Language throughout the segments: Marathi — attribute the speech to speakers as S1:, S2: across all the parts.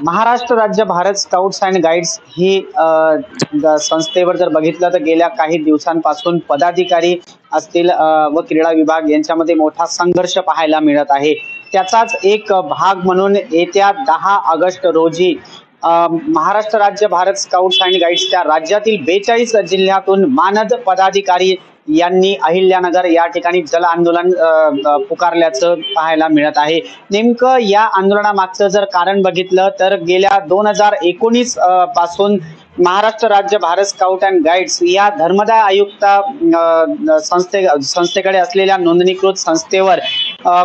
S1: महाराष्ट्र राज्य भारत स्काउट्स अँड गाईड्स ही संस्थेवर जर बघितलं तर गेल्या काही दिवसांपासून पदाधिकारी असतील व क्रीडा विभाग यांच्यामध्ये मोठा संघर्ष पाहायला मिळत आहे। त्याचाच एक भाग म्हणून येत्या 10 ऑगस्ट रोजी महाराष्ट्र राज्य भारत स्काउट्स अँड गाईड्सच्या राज्यातील 42 जिल्ह्यातून मानद पदाधिकारी यांनी अहिल्यानगर या ठिकाणी जल आंदोलन पुकारल्याचं पाहायला मिळत आहे। नेमकं या आंदोलनामागचं जर कारण बघितलं तर गेल्या 2019 पासून महाराष्ट्र राज्य भारत स्काउट अँड गाईड्स या धर्मदाय आयुक्त संस्थेकडे असलेल्या नोंदणीकृत संस्थेवर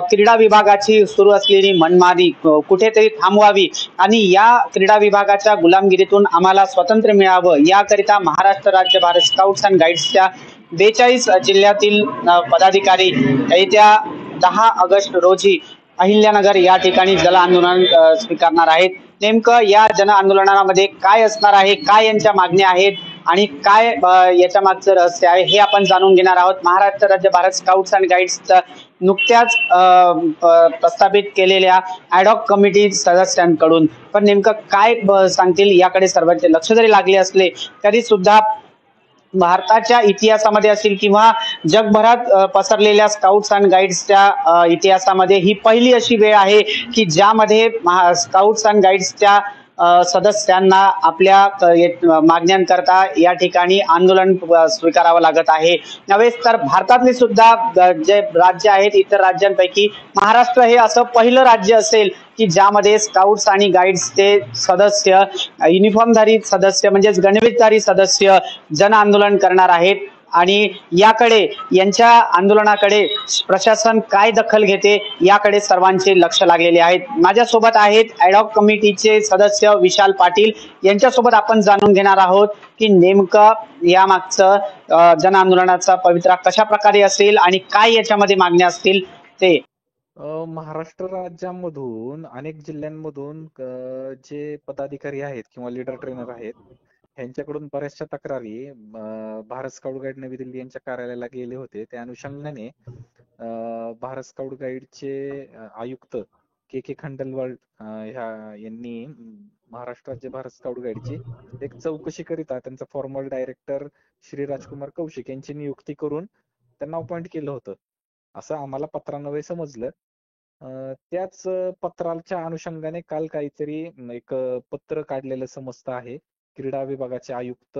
S1: क्रीडा विभागाची सुरू असलेली मनमानी कुठेतरी थांबवावी आणि या क्रीडा विभागाच्या गुलामगिरीतून आम्हाला स्वातंत्र्य मिळावं याकरिता महाराष्ट्र राज्य भारत स्काउट्स अँड गाईड्सच्या 42 जिल्ह्यातील पदाधिकारी येत्या 10 ऑगस्ट रोजी अहिल्यानगर या ठिकाणी जल आंदोलन स्वीकारणार आहेत। नेमकं या जन आंदोलनामध्ये काय असणार आहे, काय यांच्या मागण्या आहेत आणि काय याच्या मागचं रहस्य आहे हे आपण जाणून घेणार आहोत। महाराष्ट्र राज्य भारत स्काउट्स अँड गाईड्स नुकत्याच प्रस्थापित केलेल्या ॲडहॉक कमिटी सदस्यांकडून पण नेमकं काय सांगतील याकडे सर्वांचे लक्ष जरी लागले असले तरी सुद्धा भारताच्या इतिहासामध्ये असेल किंवा जगभरात पसरलेल्या स्काउट्स अँड गाईड्सच्या इतिहासामध्ये ही पहिली अशी वेळ आहे की ज्यामध्ये स्काउट्स अँड गाईड्सच्या सदस्यांना आपल्या मागण्यांकरता या ठिकाणी आंदोलन स्वीकारावं लागत आहे। नव्हेच तर भारतातले सुद्धा जे राज्य आहेत इतर राज्यांपैकी महाराष्ट्र हे असं पहिलं राज्य असेल की ज्यामध्ये स्काउट्स आणि गाईड्सचे सदस्य युनिफॉर्मधारी सदस्य म्हणजेच गणवेशधारी सदस्य जन आंदोलन करणार आहेत आणि याकडे यांच्या आंदोलनाकडे प्रशासन काय दखल घेते याकडे सर्वांचे लक्ष लागलेले आहेत। माझ्यासोबत आहेत ॲडहॉक कमिटीचे सदस्य विशाल पाटील, यांच्यासोबत आपण जाणून घेणार आहोत की नेमकं यामागचं जन आंदोलनाचा पवित्रा कशा प्रकारे असेल आणि काय याच्यामध्ये मागण्या असतील ते।
S2: महाराष्ट्र राज्यामधून अनेक जिल्ह्यांमधून जे पदाधिकारी आहेत किंवा लीडर ट्रेनर आहेत ह्यांच्याकडून बऱ्याचशा तक्रारी भारत स्काउट गाईड नवी दिल्ली यांच्या कार्यालयाला गेले होते। त्या अनुषंगाने भारत स्काउट गाईडचे आयुक्त के खंडलवाल यांनी महाराष्ट्र राज्य भारत स्काउट गाईडची एक चौकशी करिता त्यांचा फॉर्मल डायरेक्टर श्री राजकुमार कौशिक यांची नियुक्ती करून त्यांना अपॉइंट केलं होतं असं आम्हाला पत्रान्वये समजलं। त्याच पत्राच्या अनुषंगाने काल काहीतरी एक पत्र काढलेलं समजतं आहे। क्रीडा विभागाचे आयुक्त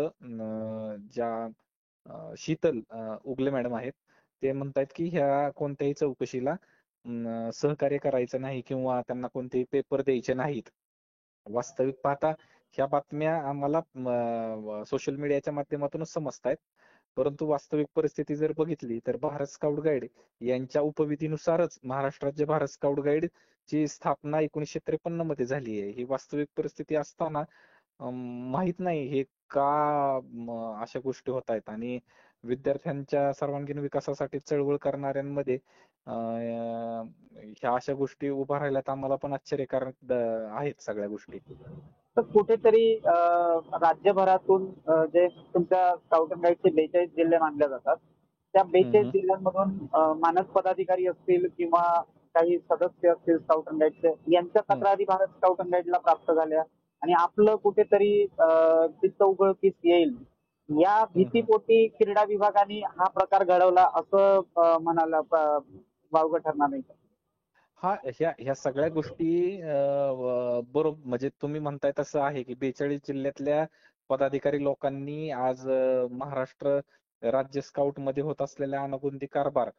S2: ज्या शीतल उगले मॅडम आहेत ते म्हणतायत की ह्या कोणत्याही चौकशीला सहकार्य करायचं नाही किंवा त्यांना कोणतेही पेपर द्यायचे नाहीत। वास्तविक पाहता ह्या बातम्या आम्हाला सोशल मीडियाच्या माध्यमातूनच समजतायत, परंतु वास्तविक परिस्थिती जर बघितली तर भारत स्काउट गाईड यांच्या उपविधीनुसारच महाराष्ट्र राज्य भारत स्काउट गाईड ची स्थापना 1953 मध्ये झाली आहे। ही वास्तविक परिस्थिती असताना माहित नाही हे का अशा गोष्टी होत आहेत आणि विद्यार्थ्यांच्या सर्वांगीण विकासासाठी चळवळ करणाऱ्यांमध्ये ह्या अशा गोष्टी उभा राहिल्यात आम्हाला पण आश्चर्यकारक आहेत सगळ्या गोष्टी।
S1: तर कुठेतरी राज्यभरातून जे तुमच्या स्काउट अँड गाईडचे 42 जिल्हे मानले जातात त्या 42 जिल्ह्यांमधून मानद पदाधिकारी असतील किंवा काही सदस्य असतील स्काउट अँड गाईडचे यांच्या तक्रारी भारत स्काउट अँड गाईडला प्राप्त झाल्या आणि आपलं कुठेतरी चित्त उघडकीस येईल या भीतीपोटी क्रीडा विभागाने हा प्रकार घडवला असं म्हणायला वावगं ठरणार नाही।
S2: हा ह्या सगळ्या गोष्टी बरोबर म्हणजे तुम्ही म्हणताय तसं आहे की 42 जिल्ह्यातल्या पदाधिकारी लोकांनी आज महाराष्ट्र राज्य स्काउट मध्ये होत असलेल्या अनागोंदी कारभार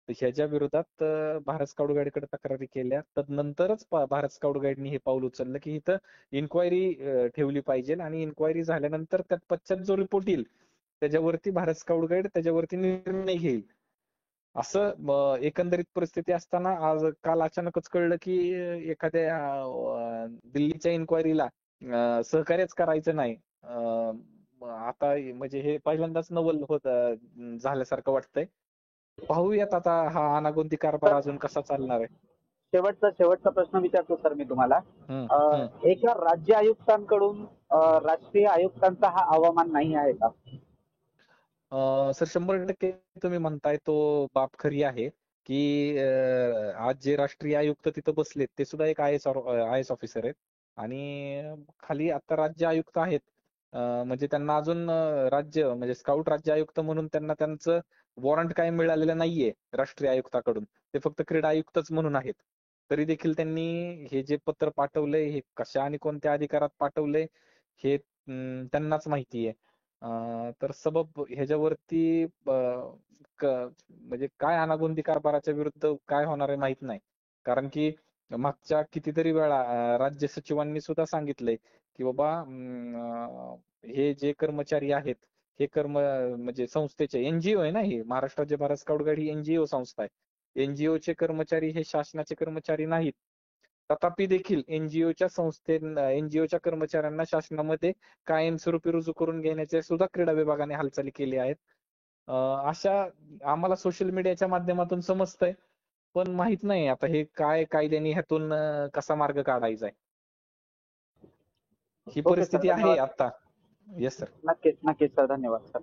S2: ह्याच्या विरोधात भारत स्काउट गाईडकडे तक्रारी केल्या। तदनंतरच भारत स्काउट गाईडनी हे पाऊल उचललं की इथं इन्क्वायरी ठेवली पाहिजे आणि इन्क्वायरी झाल्यानंतर त्यात पश्चात जो रिपोर्ट येईल त्याच्यावरती भारत स्काउट गाईड त्याच्यावरती निर्णय घेईल असं एकंदरीत परिस्थिती असताना आज काल अचानकच कळलं की एखाद्या दिल्लीच्या इन्क्वायरीला सहकार्यच करायचं नाही। आता म्हणजे हे पहिल्यांदाच नवल होत झाल्यासारखं वाटतंय। पाहूयात आता हा अनागोंदी कारभार अजून कसा चालणार आहे।
S1: शेवटचा प्रश्न विचारतो सर मी तुम्हाला, एका राज्य आयुक्तांकडून राष्ट्रीय आयुक्तांचा हा अवमान नाही आहे का?
S2: सर 100% तुम्ही म्हणताय तो बाब खरी आहे की आज जे राष्ट्रीय आयुक्त तिथं बसलेत ते सुद्धा एक आय एस ऑफिसर आहेत आणि खाली आता राज्य आयुक्त आहेत. म्हणजे त्यांना अजून राज्य म्हणजे स्काउट राज्य आयुक्त म्हणून त्यांना त्यांचं वॉरंट काय मिळालेलं नाहीये राष्ट्रीय आयुक्ताकडून. ते फक्त क्रीडा आयुक्तच म्हणून आहेत. तरी देखील त्यांनी हे जे पत्र पाठवलंय हे कशा आणि कोणत्या अधिकारात पाठवलंय हे त्यांनाच माहिती आहे. तर सबब ह्याच्यावरती म्हणजे काय अनागोंदी कारभाराच्या विरुद्ध काय होणार आहे माहित नाही. कारण की मागच्या कितीतरी वेळा राज्य सचिवांनी सुद्धा सांगितलंय की बाबा हे जे कर्मचारी आहेत हे म्हणजे संस्थेचे एनजीओ आहे ना, ही महाराष्ट्र राज्य भारत स्काउट गाईड ही एनजीओ संस्था आहे. एनजीओ चे कर्मचारी हे शासनाचे कर्मचारी नाहीत. तथापि देखील एनजीओच्या कर्मचाऱ्यांना शासनामध्ये कायमस्वरूपी रुजू करून घेण्याचे सुद्धा क्रीडा विभागाने हालचाली केली आहेत. अशा आम्हाला सोशल मीडियाच्या माध्यमातून समजतंय, पण माहित नाही आता हे काय कायद्याने ह्यातून कसा मार्ग काढायचा आहे. ही
S1: ओके सर,
S2: परिस्थिती आहे
S1: धन्यवाद.
S2: आता. Yes sir.
S1: नक्कीच नक्कीच सर, धन्यवाद सर.